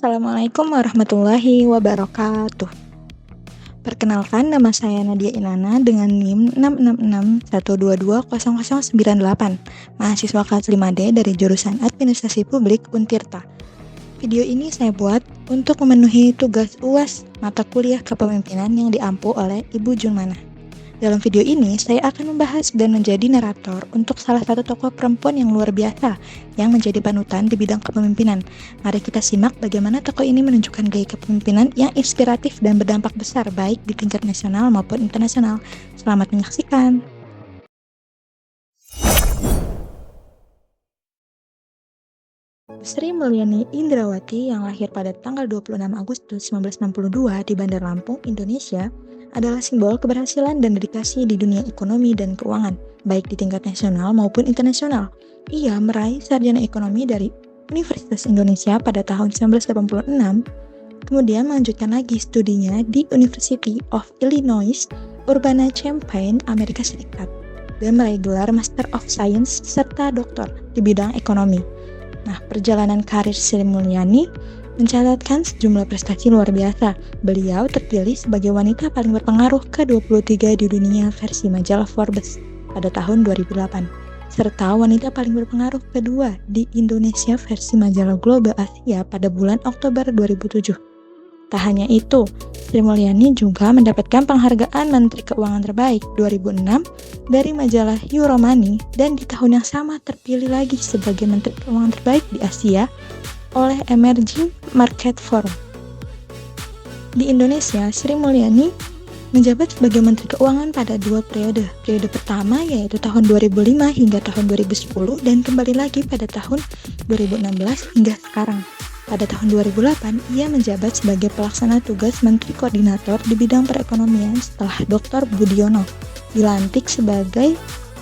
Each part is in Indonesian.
Assalamualaikum warahmatullahi wabarakatuh. Perkenalkan, nama saya Nadia Inana dengan NIM 666122098, mahasiswa kelas 5D dari jurusan Administrasi Publik Untirta. Video ini saya buat untuk memenuhi tugas UAS mata kuliah kepemimpinan yang diampu oleh Ibu Junmana. Dalam video ini, saya akan membahas dan menjadi narator untuk salah satu tokoh perempuan yang luar biasa yang menjadi panutan di bidang kepemimpinan. Mari kita simak bagaimana tokoh ini menunjukkan gaya kepemimpinan yang inspiratif dan berdampak besar baik di tingkat nasional maupun internasional. Selamat menyaksikan. Sri Mulyani Indrawati yang lahir pada tanggal 26 Agustus 1962 di Bandar Lampung, Indonesia, adalah simbol keberhasilan dan dedikasi di dunia ekonomi dan keuangan, baik di tingkat nasional maupun internasional. Ia meraih sarjana ekonomi dari Universitas Indonesia pada tahun 1986, kemudian melanjutkan lagi studinya di University of Illinois, Urbana-Champaign, Amerika Serikat, dan meraih gelar Master of Science serta doktor di bidang ekonomi. Nah, perjalanan karir Sri Mulyani mencatatkan sejumlah prestasi luar biasa. Beliau terpilih sebagai wanita paling berpengaruh ke-23 di dunia versi majalah Forbes pada tahun 2008, serta wanita paling berpengaruh kedua di Indonesia versi majalah Global Asia pada bulan Oktober 2007. Tak hanya itu, Sri Mulyani juga mendapatkan penghargaan Menteri Keuangan Terbaik 2006 dari majalah Euromoney dan di tahun yang sama terpilih lagi sebagai Menteri Keuangan Terbaik di Asia oleh Emerging Market Forum. Di Indonesia, Sri Mulyani menjabat sebagai Menteri Keuangan pada dua periode. Periode pertama yaitu tahun 2005 hingga tahun 2010 dan kembali lagi pada tahun 2016 hingga sekarang. Pada tahun 2008, ia menjabat sebagai pelaksana tugas Menteri Koordinator di bidang perekonomian setelah Dr. Budiono dilantik sebagai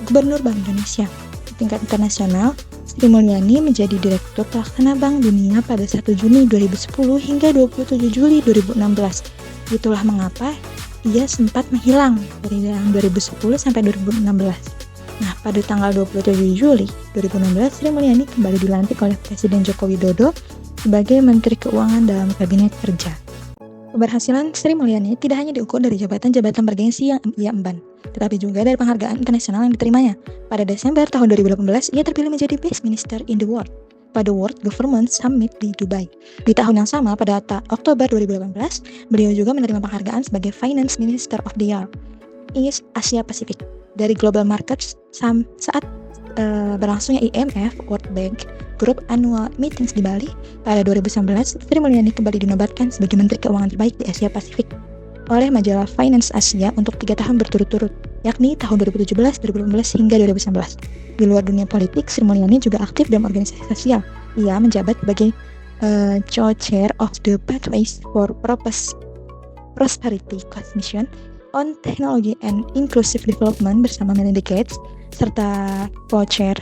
Gubernur Bank Indonesia. Di tingkat internasional, Sri Mulyani menjadi Direktur Pelaksana Bank Dunia pada 1 Juni 2010 hingga 27 Juli 2016. Itulah mengapa ia sempat menghilang dari tahun 2010 sampai 2016. Nah, pada tanggal 27 Juli 2016, Sri Mulyani kembali dilantik oleh Presiden Joko Widodo sebagai Menteri Keuangan dalam Kabinet Kerja. Keberhasilan Sri Mulyani tidak hanya diukur dari jabatan-jabatan bergengsi yang ia emban, tetapi juga dari penghargaan internasional yang diterimanya. Pada Desember tahun 2018, ia terpilih menjadi Best Minister in the World pada World Government Summit di Dubai. Di tahun yang sama, pada Oktober 2018, beliau juga menerima penghargaan sebagai Finance Minister of the Year East Asia Pacific dari Global Markets saat berlangsungnya IMF World Bank Group Annual Meetings di Bali pada 2019. Sri Mulyani kembali dinobatkan sebagai Menteri Keuangan Terbaik di Asia Pasifik oleh majalah Finance Asia untuk 3 tahun berturut-turut, yakni tahun 2017, 2018, hingga 2019. Di luar dunia politik, Sri Mulyani juga aktif dalam organisasi sosial. Ia menjabat sebagai Co-Chair of the Pathways for Prosperity Commission on Technology and Inclusive Development bersama Melinda Gates, serta Co-Chair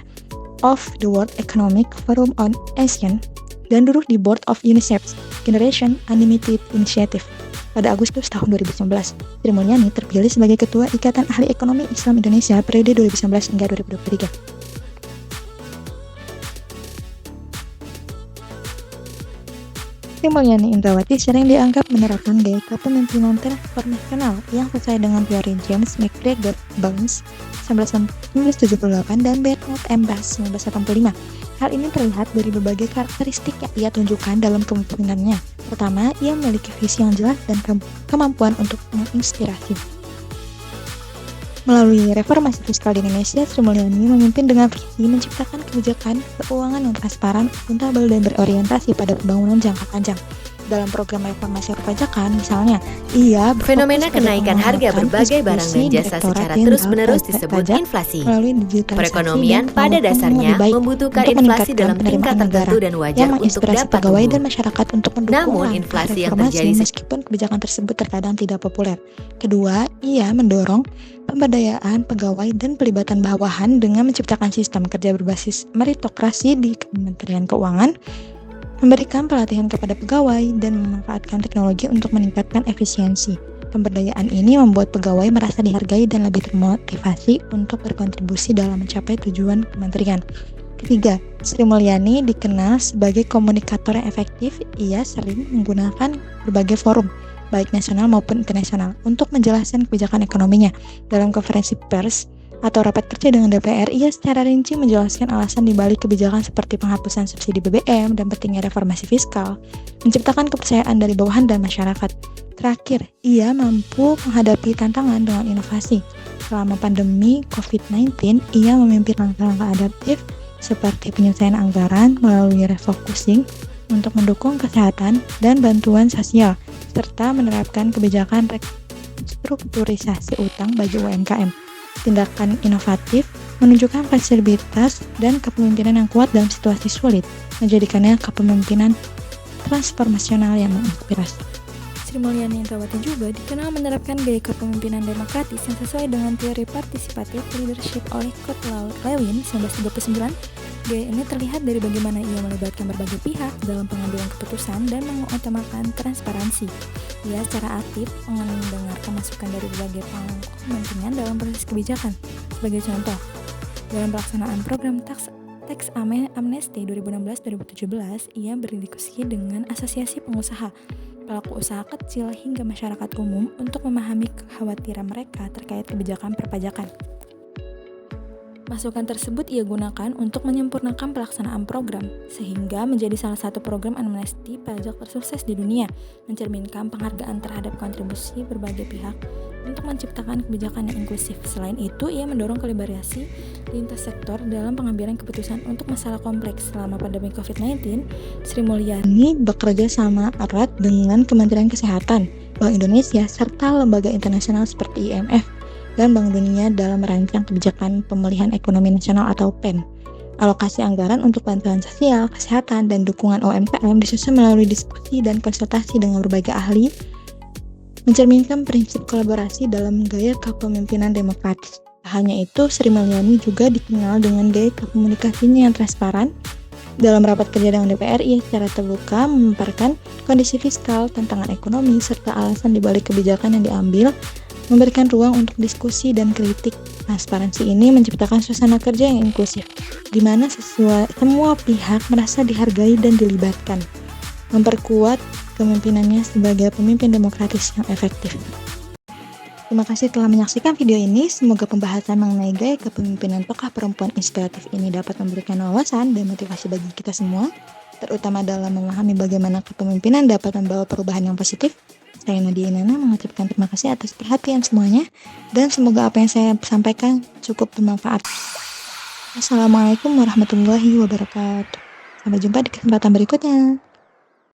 of the World Economic Forum on ASEAN, dan duduk di Board of UNICEF's Generation Unlimited Initiative. Pada Agustus tahun 2019, Sri Mulyani terpilih sebagai Ketua Ikatan Ahli Ekonomi Islam Indonesia periode 2019 hingga 2023. Sri Mulyani Indrawati sering dianggap menerapkan gaya kepemimpinan transformasional yang sesuai dengan teori James McGregor Barnes 1978 dan Bernard M. Bass 1985. Hal ini terlihat dari berbagai karakteristik yang ia tunjukkan dalam kepemimpinannya. Pertama, ia memiliki visi yang jelas dan kemampuan untuk menginspirasi. Melalui reformasi fiskal di Indonesia, Sri Mulyani memimpin dengan visi menciptakan kebijakan keuangan yang transparan, akuntabel, dan berorientasi pada pembangunan jangka panjang. Dalam program reformasi perpajakan, misalnya, ia fenomena kenaikan harga berbagai barang dan jasa secara terus-menerus disebut inflasi. Perekonomian pada dasarnya membutuhkan inflasi dalam tingkat tertentu dan wajar untuk dapat tumbuh. Dan masyarakat untuk mendukung Namun, inflasi yang terjadi meskipun kebijakan tersebut terkadang tidak populer. Kedua, ia mendorong pemberdayaan pegawai dan pelibatan bawahan dengan menciptakan sistem kerja berbasis meritokrasi di Kementerian Keuangan, memberikan pelatihan kepada pegawai, dan memanfaatkan teknologi untuk meningkatkan efisiensi. Pemberdayaan ini membuat pegawai merasa dihargai dan lebih termotivasi untuk berkontribusi dalam mencapai tujuan kementerian. Ketiga, Sri Mulyani dikenal sebagai komunikator yang efektif. Ia sering menggunakan berbagai forum, baik nasional maupun internasional, untuk menjelaskan kebijakan ekonominya. Dalam konferensi pers atau rapat kerja dengan DPR, ia secara rinci menjelaskan alasan dibalik kebijakan seperti penghapusan subsidi BBM dan pentingnya reformasi fiskal, menciptakan kepercayaan dari bawahan dan masyarakat. Terakhir, ia mampu menghadapi tantangan dengan inovasi. Selama pandemi COVID-19, ia memimpin langkah-langkah adaptif seperti penyelesaian anggaran melalui refocusing untuk mendukung kesehatan dan bantuan sosial, serta menerapkan kebijakan restrukturisasi utang bagi UMKM. Tindakan inovatif menunjukkan fleksibilitas dan kepemimpinan yang kuat dalam situasi sulit, menjadikannya kepemimpinan transformasional yang menginspirasi. Sri Mulyani Indrawati juga dikenal menerapkan gaya kepemimpinan demokratis yang sesuai dengan teori participative leadership oleh Kurt Lewin 1939. Gaya ini terlihat dari bagaimana ia melibatkan berbagai pihak dalam pengambilan keputusan dan mengutamakan transparansi. Ia secara aktif mendengarkan masukan dari berbagai panggung kepentingan dalam proses kebijakan. Sebagai contoh, dalam pelaksanaan program tax amnesty 2016-2017, ia berdiskusi dengan asosiasi pengusaha, pelaku usaha kecil hingga masyarakat umum untuk memahami kekhawatiran mereka terkait kebijakan perpajakan. Masukan tersebut ia gunakan untuk menyempurnakan pelaksanaan program, sehingga menjadi salah satu program amnesti pajak tersukses di dunia, mencerminkan penghargaan terhadap kontribusi berbagai pihak untuk menciptakan kebijakan yang inklusif. Selain itu, ia mendorong kolaborasi lintas sektor dalam pengambilan keputusan untuk masalah kompleks. Selama pandemi COVID-19, Sri Mulyani bekerja sama erat dengan Kementerian Kesehatan, Bank Indonesia, serta lembaga internasional seperti IMF dan Bank Dunia dalam merancang kebijakan pemulihan ekonomi nasional atau PEN. Alokasi anggaran untuk bantuan sosial, kesehatan, dan dukungan UMKM disusun melalui diskusi dan konsultasi dengan berbagai ahli, mencerminkan prinsip kolaborasi dalam gaya kepemimpinan demokratis. Hanya itu, Sri Mulyani juga dikenal dengan gaya komunikasinya yang transparan. Dalam rapat kerja dengan DPR, ia secara terbuka memaparkan kondisi fiskal, tantangan ekonomi, serta alasan dibalik kebijakan yang diambil, memberikan ruang untuk diskusi dan kritik. Transparansi ini menciptakan suasana kerja yang inklusif, di mana semua pihak merasa dihargai dan dilibatkan, memperkuat kepemimpinannya sebagai pemimpin demokratis yang efektif. Terima kasih telah menyaksikan video ini. Semoga pembahasan mengenai gaya kepemimpinan tokoh perempuan inspiratif ini dapat memberikan wawasan dan motivasi bagi kita semua, terutama dalam memahami bagaimana kepemimpinan dapat membawa perubahan yang positif. Saya Nadia Inana mengucapkan terima kasih atas perhatian semuanya, dan semoga apa yang saya sampaikan cukup bermanfaat. Assalamualaikum warahmatullahi wabarakatuh. Sampai jumpa di kesempatan berikutnya.